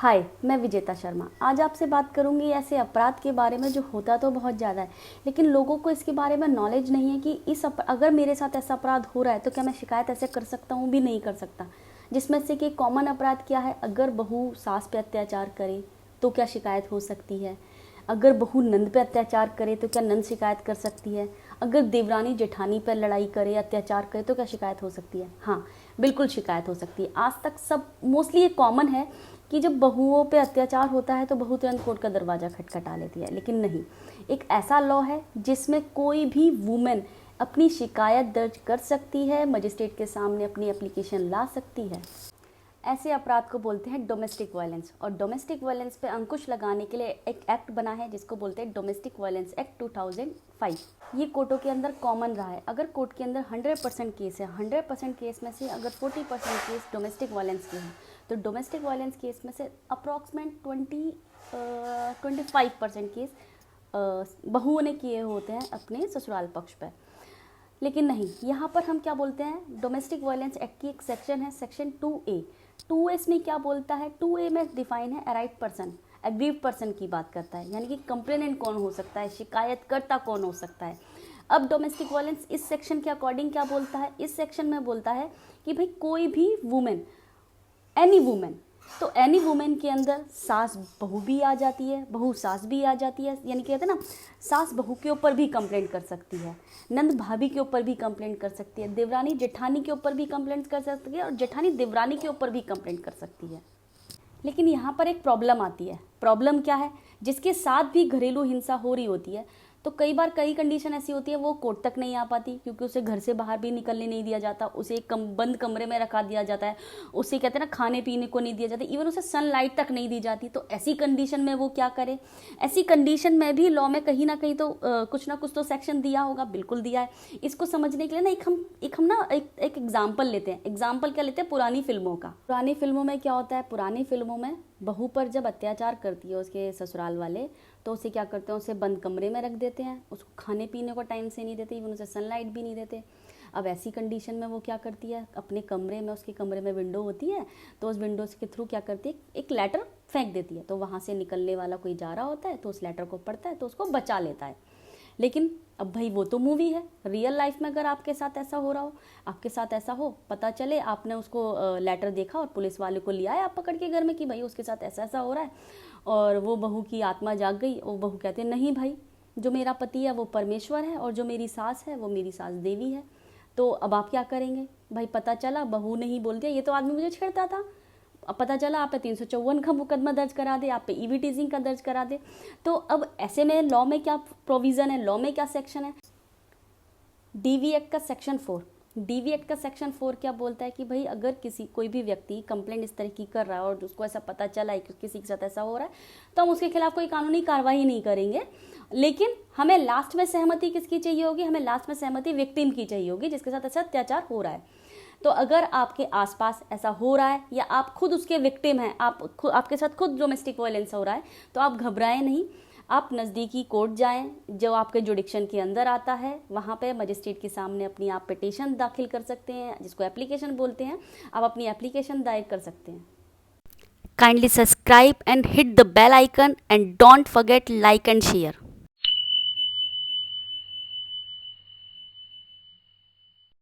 हाय, मैं विजेता शर्मा। आज आपसे बात करूंगी ऐसे अपराध के बारे में जो होता तो बहुत ज़्यादा है, लेकिन लोगों को इसके बारे में नॉलेज नहीं है कि अगर मेरे साथ ऐसा अपराध हो रहा है तो क्या मैं शिकायत ऐसे कर सकता हूँ भी नहीं कर सकता। जिसमें से कि कॉमन अपराध क्या है, अगर बहू सास पे अत्याचार करे तो क्या शिकायत हो सकती है, अगर बहू नंद पे अत्याचार करे तो क्या नंद शिकायत कर सकती है, अगर देवरानी जेठानी पर लड़ाई करे अत्याचार करे तो क्या शिकायत हो सकती है। हाँ, बिल्कुल शिकायत हो सकती है। आज तक सब मोस्टली ये कॉमन है कि जब बहुओं पे अत्याचार होता है तो बहू तुरंत कोर्ट का दरवाज़ा खटखटा लेती है, लेकिन नहीं, एक ऐसा लॉ है जिसमें कोई भी वुमेन अपनी शिकायत दर्ज कर सकती है, मजिस्ट्रेट के सामने अपनी एप्लीकेशन ला सकती है। ऐसे अपराध को बोलते हैं डोमेस्टिक वायलेंस, और डोमेस्टिक वायलेंस पे अंकुश लगाने के लिए एक एक्ट बना है जिसको बोलते हैं डोमेस्टिक वायलेंस एक्ट 2005। ये कोर्टों के अंदर कॉमन रहा है। अगर कोर्ट के अंदर 100% केस है, 100% केस में से अगर 40% केस डोमेस्टिक वायलेंस के हैं, तो डोमेस्टिक वायलेंस केस में से अप्रॉक्सीमेट 25% केस बहुओं ने किए होते हैं अपने ससुराल पक्ष पर। लेकिन नहीं, यहाँ पर हम क्या बोलते हैं, डोमेस्टिक वायलेंस एक्ट की एक सेक्शन है, सेक्शन 2A। 2A इसमें क्या बोलता है, 2A में डिफाइन है अराइट पर्सन, एग्रीव्ड पर्सन की बात करता है, यानी कि कंप्लेनेंट कौन हो सकता है, शिकायतकर्ता कौन हो सकता है। अब डोमेस्टिक वायलेंस इस सेक्शन के अकॉर्डिंग क्या बोलता है, इस सेक्शन में बोलता है कि भाई कोई भी वुमेन, एनी वुमेन, तो एनी वुमेन के अंदर सास बहू भी आ जाती है, बहू सास भी आ जाती है, यानी कहते हैं ना, सास बहू के ऊपर भी कंप्लेंट कर सकती है, नंद भाभी के ऊपर भी कंप्लेंट कर सकती है, देवरानी जेठानी के ऊपर भी कंप्लेंट कर सकती है, और जेठानी देवरानी के ऊपर भी कंप्लेंट कर सकती है। लेकिन यहाँ पर एक प्रॉब्लम आती है। प्रॉब्लम क्या है, जिसके साथ भी घरेलू हिंसा हो रही होती है तो कई बार कई कंडीशन ऐसी होती है वो कोर्ट तक नहीं आ पाती, क्योंकि उसे घर से बाहर भी निकलने नहीं दिया जाता, उसे बंद कमरे में रखा दिया जाता है, उसे कहते हैं ना खाने पीने को नहीं दिया जाता, इवन उसे सनलाइट तक नहीं दी जाती। तो ऐसी कंडीशन में वो क्या करे, ऐसी कंडीशन में भी लॉ में कहीं ना कहीं तो कुछ ना कुछ तो सेक्शन दिया होगा, बिल्कुल दिया है। इसको समझने के लिए ना एक एग्जाम्पल लेते हैं। एग्जाम्पल क्या लेते हैं, पुरानी फिल्मों का। पुरानी फिल्मों में क्या होता है, पुरानी फिल्मों में बहू पर जब अत्याचार करती है उसके ससुराल वाले, तो उसे क्या करते हैं, उसे बंद कमरे में रख देते हैं, उसको खाने पीने को टाइम से नहीं देते, इवन उसे सनलाइट भी नहीं देते। अब ऐसी कंडीशन में वो क्या करती है, अपने कमरे में, उसके कमरे में विंडो होती है, तो उस विंडो के थ्रू क्या करती है, एक लेटर फेंक देती है, तो वहाँ से निकलने वाला कोई जा रहा होता है तो उस लेटर को पढ़ता है तो उसको बचा लेता है। लेकिन अब भाई वो तो मूवी है, रियल लाइफ में अगर आपके साथ ऐसा हो रहा हो, आपके साथ ऐसा हो, पता चले आपने उसको लेटर देखा और पुलिस वाले को लिया है आप पकड़ के घर में कि भाई उसके साथ ऐसा ऐसा हो रहा है, और वो बहू की आत्मा जाग गई, वो बहू कहते हैं नहीं भाई, जो मेरा पति है वो परमेश्वर है और जो मेरी सास है वो मेरी सास देवी है। तो अब आप क्या करेंगे भाई, पता चला बहू ने ही बोल दिया ये तो आदमी मुझे छेड़ता था, अब पता चला आप पे 354 का मुकदमा दर्ज करा दे, आप पे ईवी टीजिंग का दर्ज करा दे। तो अब ऐसे में लॉ में क्या प्रोविज़न है, लॉ में क्या सेक्शन है, डीवी एक्ट का सेक्शन 4। डीवी एक्ट का सेक्शन 4 क्या बोलता है कि भाई अगर कोई भी व्यक्ति कंप्लेंट इस तरह की कर रहा है और उसको ऐसा पता चला है कि किसी के साथ ऐसा हो रहा है, तो हम उसके खिलाफ कोई कानूनी कार्रवाई नहीं करेंगे, लेकिन हमें लास्ट में सहमति किसकी चाहिए होगी, हमें लास्ट में सहमति विक्टिम की चाहिए होगी जिसके साथ ऐसा अत्याचार हो रहा है। तो अगर आपके आसपास ऐसा हो रहा है या आप खुद उसके विक्टिम हैं, आपके साथ खुद डोमेस्टिक वायलेंस हो रहा है, तो आप घबराएं नहीं, आप नज़दीकी कोर्ट जाएं जो आपके जुडिक्शन के अंदर आता है, वहाँ पे मजिस्ट्रेट के सामने अपनी आप पिटीशन दाखिल कर सकते हैं, जिसको एप्लीकेशन बोलते हैं, आप अपनी एप्लीकेशन दायर कर सकते हैं। Kindly subscribe and hit the bell icon and don't forget like and share.